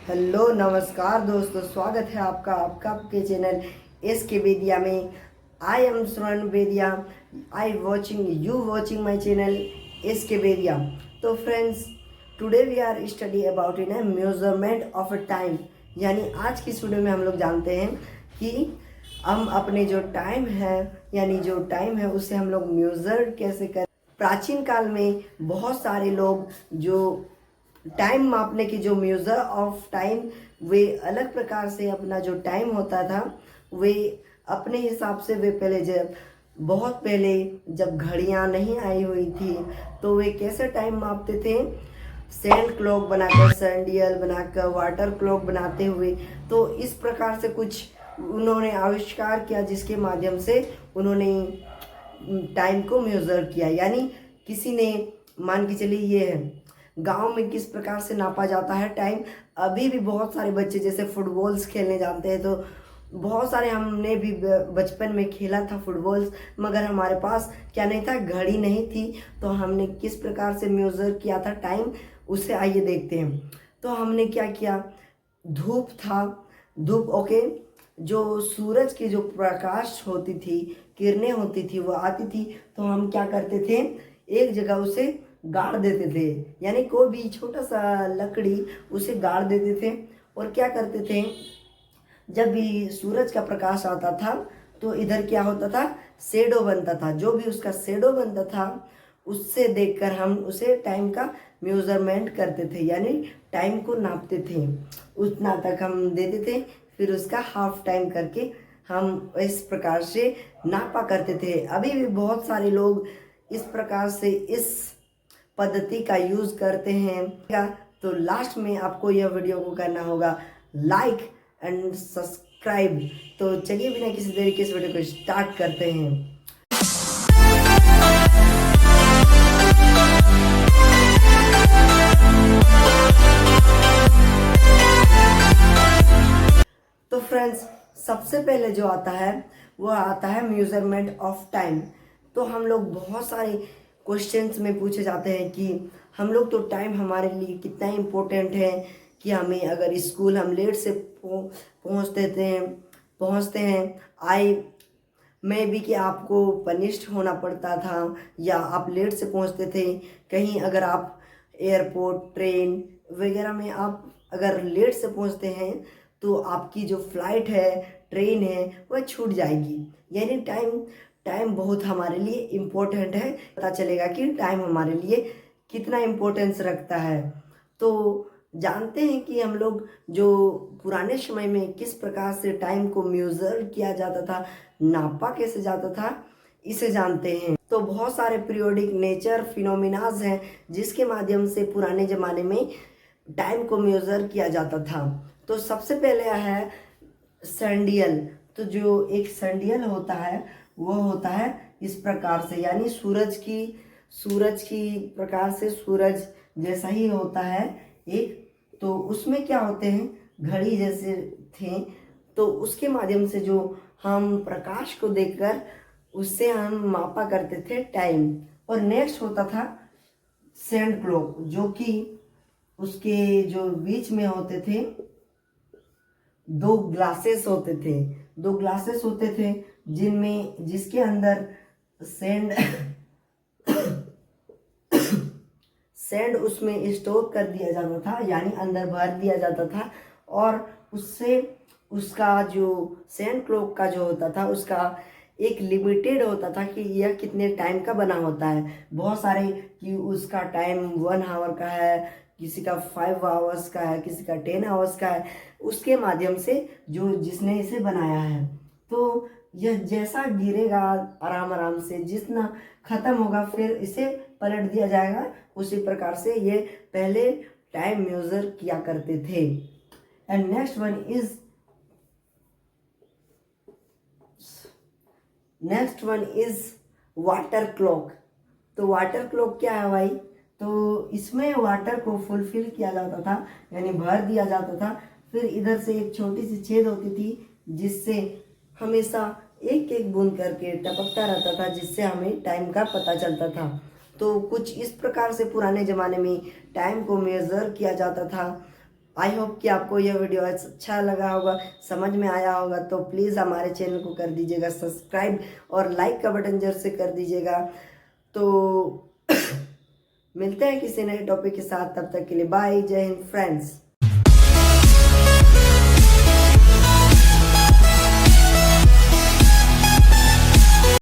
Hello नमस्कार दोस्तों, स्वागत है आपका आपके चैनल एस के बेदिया में। I am Swarn Bediya. I watching you watching my channel S K Bediya. तो friends, today we are study about in a measurement of a time. यानी आज की वीडियो में हम लोग जानते हैं कि हम अपने जो टाइम है उसे हम लोग मेजर कैसे करें। प्राचीन काल में बहुत सारे लोग जो टाइम मापने की जो मेजर ऑफ टाइम, वे अलग प्रकार से अपना जो टाइम होता था वे अपने हिसाब से, वे पहले जब बहुत पहले जब घड़ियां नहीं आई हुई थी तो वे कैसे टाइम मापते थे। सैंड क्लॉक बनाकर, सैंडियल बनाकर, वाटर क्लॉक बनाते हुए, तो इस प्रकार से कुछ उन्होंने आविष्कार किया जिसके माध्यम से उन्होंने टाइम को मेजर किया। यानी किसी ने, मान के चलिए ये है गांव में किस प्रकार से नापा जाता है टाइम। अभी भी बहुत सारे बच्चे जैसे फुटबॉल्स खेलने जाते हैं, तो बहुत सारे हमने भी बचपन में खेला था फुटबॉल्स, मगर हमारे पास क्या नहीं था, घड़ी नहीं थी। तो हमने किस प्रकार से मेजर किया था टाइम, उसे आइए देखते हैं। तो हमने क्या किया, धूप था, धूप ओके, जो सूरज की जो प्रकाश होती थी, किरणें होती थी, वो आती थी, तो हम क्या करते थे, एक जगह उसे गाड़ देते थे। यानी कोई भी छोटा सा लकड़ी उसे गाड़ देते थे। और क्या करते थे, जब भी सूरज का प्रकाश आता था तो इधर क्या होता था, शेडो बनता था। जो भी उसका शेडो बनता था उससे देखकर हम उसे टाइम का मेजरमेंट करते थे, यानी टाइम को नापते थे। उतना तक हम देते थे, फिर उसका हाफ टाइम करके हम इस प्रकार से नापा करते थे। अभी भी बहुत सारे लोग इस प्रकार से इस पद्धति का यूज करते हैं। तो लास्ट में आपको यह वीडियो को करना होगा लाइक एंड सब्सक्राइब। तो चलिए बिना किसी देरी के इस वीडियो को स्टार्ट करते हैं। तो फ्रेंड्स, सबसे पहले जो आता है वो आता है मेजरमेंट ऑफ टाइम। तो हम लोग बहुत सारे क्वेश्चंस में पूछे जाते हैं कि हम लोग, तो टाइम हमारे लिए कितना इम्पोर्टेंट है कि हमें अगर स्कूल हम लेट से पहुंचते हैं आई में भी कि आपको पनिश्ड होना पड़ता था, या आप लेट से पहुंचते थे कहीं, अगर आप एयरपोर्ट, ट्रेन वगैरह में आप अगर लेट से पहुंचते हैं तो आपकी जो फ्लाइट है, ट्रेन है, वह छूट जाएगी। यानी टाइम बहुत हमारे लिए इम्पोर्टेंट है। पता चलेगा कि टाइम हमारे लिए कितना इम्पोर्टेंस रखता है। तो जानते हैं कि हम लोग जो पुराने समय में किस प्रकार से टाइम को मेजर किया जाता था, नापा कैसे जाता था, इसे जानते हैं। तो बहुत सारे पीरियोडिक नेचर फिनोमिनाज हैं जिसके माध्यम से पुराने ज़माने में टाइम को मेजर किया जाता था। तो सबसे पहले है सैंडियल। तो जो एक सैंडियल होता है वो होता है इस प्रकार से, यानी सूरज की प्रकार से, सूरज जैसा ही होता है एक। तो उसमें क्या होते हैं, घड़ी जैसे थे, तो उसके माध्यम से जो हम प्रकाश को देखकर उससे हम मापा करते थे टाइम। और नेक्स्ट होता था सैंड क्लॉक, जो कि उसके जो बीच में होते थे दो ग्लासेस होते थे जिसके अंदर सैंड सैंड उसमें स्टोर कर दिया जाता था, यानी अंदर भर दिया जाता था। और उससे उसका जो सैंड क्लॉक का जो होता था उसका एक लिमिटेड होता था कि यह कितने टाइम का बना होता है। बहुत सारे कि उसका टाइम 1 आवर का है, किसी का 5 आवर्स का है, किसी का 10 आवर्स का है। उसके माध्यम से जो जिसने इसे बनाया है, तो यह जैसा गिरेगा आराम आराम से, जितना खत्म होगा फिर इसे पलट दिया जाएगा। उसी प्रकार से ये पहले टाइम मेजर किया करते थे। And next one is water clock. तो वाटर क्लॉक क्या है भाई, तो इसमें वाटर को फुलफिल किया जाता था, यानी भर दिया जाता था। फिर इधर से एक छोटी सी छेद होती थी जिससे हमेशा एक एक बूंद करके टपकता रहता था, जिससे हमें टाइम का पता चलता था। तो कुछ इस प्रकार से पुराने ज़माने में टाइम को मेज़र किया जाता था। आई होप कि आपको यह वीडियो अच्छा लगा होगा, समझ में आया होगा। तो प्लीज़ हमारे चैनल को कर दीजिएगा सब्सक्राइब और लाइक का बटन जरूर से कर दीजिएगा। तो मिलते हैं किसी नए टॉपिक के साथ, तब तक के लिए बाय, जय हिंद फ्रेंड्स।